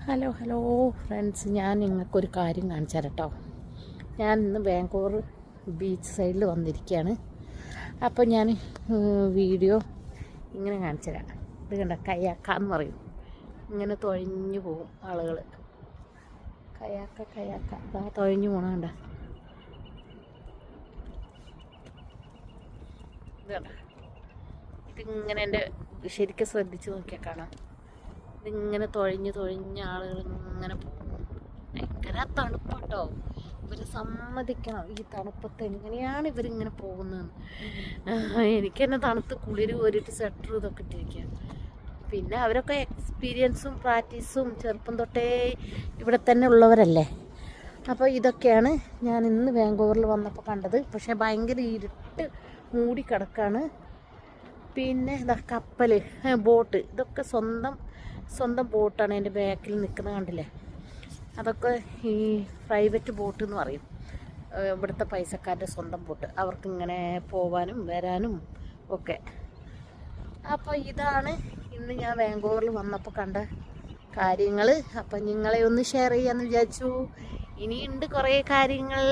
Hello friends, ഞാൻ നിങ്ങൾക്കൊരു കാര്യം കാണിച്ചു തരാം കേട്ടോ. ഞാൻ ഇന്ന് ബാംഗ്ലൂർ ബീച്ച് സൈഡിൽ വന്നിരിക്കുകയാണ്. അപ്പോൾ ഞാൻ വീഡിയോ ഇങ്ങനെ കാണിച്ചു തരാം. ഇത് കണ്ട കയാക്കാന്ന് പറയും. ഇങ്ങനെ തുഴഞ്ഞു പോകും ആളുകൾ. കയാക്ക അതാ തുഴഞ്ഞു പോകണം. കണ്ട ഇത് കണ്ട, ഇതിങ്ങനെ എൻ്റെ ശരിക്കും ശ്രദ്ധിച്ച് നോക്കിയാൽ കാണാം. ഇതിങ്ങനെ തുഴഞ്ഞ് ആളുകൾ ഇങ്ങനെ പോകും. ഭയങ്കര തണുപ്പാട്ടോ. ഇവർ സമ്മതിക്കണം, ഈ തണുപ്പത്ത് എങ്ങനെയാണ് ഇവരിങ്ങനെ പോകുന്നതെന്ന്. എനിക്ക് തന്നെ തണുത്ത് കുളിര് കോരിയിട്ട് സ്വെറ്റർ ഇതൊക്കെ ഇട്ടിരിക്കുക. പിന്നെ അവരൊക്കെ എക്സ്പീരിയൻസും പ്രാക്ടീസും ചെറുപ്പം തൊട്ടേ ഇവിടെ തന്നെ ഉള്ളവരല്ലേ. അപ്പോൾ ഇതൊക്കെയാണ് ഞാൻ ഇന്ന് ബാംഗ്ലൂരിൽ വന്നപ്പോൾ കണ്ടത്. പക്ഷേ ഭയങ്കര ഇരുട്ട് മൂടി കിടക്കാണ്. പിന്നെ ഇതാ കപ്പൽ, ബോട്ട്, ഇതൊക്കെ സ്വന്തം ബോട്ടാണ്. എൻ്റെ ബാക്കിൽ നിൽക്കുന്നത് കണ്ടില്ലേ. അതൊക്കെ ഈ പ്രൈവറ്റ് ബോട്ട് എന്ന് പറയും. ഇവിടുത്തെ പൈസക്കാരുടെ സ്വന്തം ബോട്ട്. അവർക്കിങ്ങനെ പോവാനും വരാനും ഒക്കെ. അപ്പോൾ ഇതാണ് ഇന്ന് ഞാൻ ബാംഗ്ലൂരിൽ വന്നപ്പോൾ കണ്ട കാര്യങ്ങൾ. അപ്പം നിങ്ങളെ ഒന്ന് ഷെയർ ചെയ്യാമെന്ന് വിചാരിച്ചു. ഇനിയുണ്ട് കുറേ കാര്യങ്ങൾ,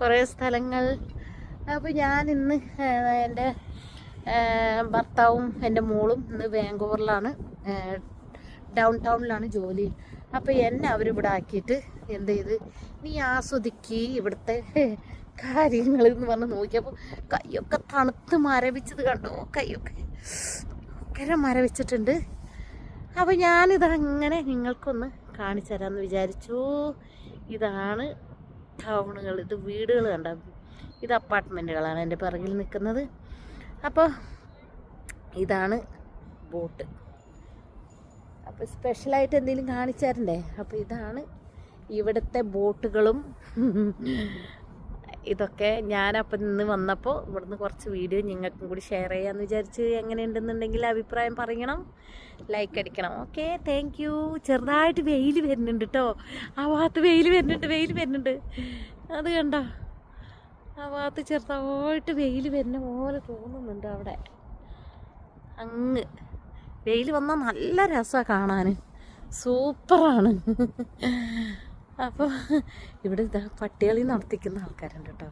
കുറേ സ്ഥലങ്ങൾ. അപ്പോൾ ഞാൻ ഇന്ന് എൻ്റെ ഭർത്താവും എൻ്റെ മോളും ഇന്ന് ബാംഗ്ലൂരിലാണ്, ഡൗൺ ടൗണിലാണ് ജോലി. അപ്പോൾ എന്നെ അവരിവിടെ ആക്കിയിട്ട് എന്ത് ചെയ്ത്, നീ ആസ്വദിക്ക് ഇവിടുത്തെ കാര്യങ്ങൾ എന്ന് പറഞ്ഞ് നോക്കിയപ്പോൾ കൈയൊക്കെ തണുത്ത് മരവിച്ചത് കണ്ടോ. കൈയൊക്കെ ഭയങ്കര മരവിച്ചിട്ടുണ്ട്. അപ്പോൾ ഞാനിതങ്ങനെ നിങ്ങൾക്കൊന്ന് കാണിച്ചു തരാമെന്ന് വിചാരിച്ചു. ഇതാണ് ടൗണുകൾ, ഇത് വീടുകൾ കണ്ട, ഇത് അപ്പാർട്ട്മെൻറ്റുകളാണ് എൻ്റെ പിറകിൽ നിൽക്കുന്നത്. അപ്പോൾ ഇതാണ് ബോട്ട്. അപ്പോൾ സ്പെഷ്യലായിട്ട് എന്തെങ്കിലും കാണിച്ചു തരണ്ടേ. അപ്പോൾ ഇതാണ് ഇവിടുത്തെ ബോട്ടുകളും ഇതൊക്കെ. ഞാനപ്പം ഇന്ന് വന്നപ്പോൾ ഇവിടുന്ന് കുറച്ച് വീഡിയോ നിങ്ങൾക്കും കൂടി ഷെയർ ചെയ്യാമെന്ന് വിചാരിച്ച്. എങ്ങനെയുണ്ടെന്നുണ്ടെങ്കിൽ അഭിപ്രായം പറയണം, ലൈക്ക് അടിക്കണം. Okay, thank you. ചെറുതായിട്ട് വെയിൽ വരുന്നുണ്ട് കേട്ടോ. ആ ഭാഗത്ത് വെയിൽ വരുന്നുണ്ട്. അത് കണ്ടോ, ആ ഭാഗത്ത് ചെറുതായിട്ട് വെയിൽ വരുന്ന പോലെ തോന്നുന്നുണ്ട്. അവിടെ അങ്ങ് വെയിൽ വന്നാൽ നല്ല രസമാണ് കാണാൻ, സൂപ്പറാണ്. അപ്പോൾ ഇവിടെ ഇതാ പട്ടികളി നടത്തിക്കുന്ന ആൾക്കാരുണ്ട് കേട്ടോ.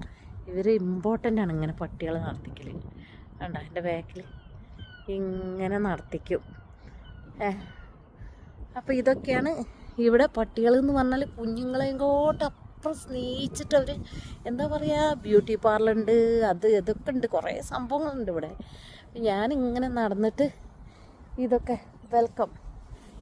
ഇവർ ഇമ്പോർട്ടൻ്റ് ആണ് ഇങ്ങനെ പട്ടികൾ നടത്തിക്കൽ. കണ്ടോ, എൻ്റെ ബാക്കിൽ ഇങ്ങനെ നടത്തിക്കും. അപ്പോൾ ഇതൊക്കെയാണ് ഇവിടെ പട്ടികൾ എന്ന് പറഞ്ഞാൽ. കുഞ്ഞുങ്ങളെയും അപ്പുറം സ്നേഹിച്ചിട്ട് അവർ എന്താ പറയുക, ബ്യൂട്ടി പാർലറുണ്ട്, ഇതൊക്കെ ഉണ്ട്, കുറേ സംഭവങ്ങളുണ്ട് ഇവിടെ. ഞാനിങ്ങനെ നടന്നിട്ട് ഇതൊക്കെ വെൽക്കം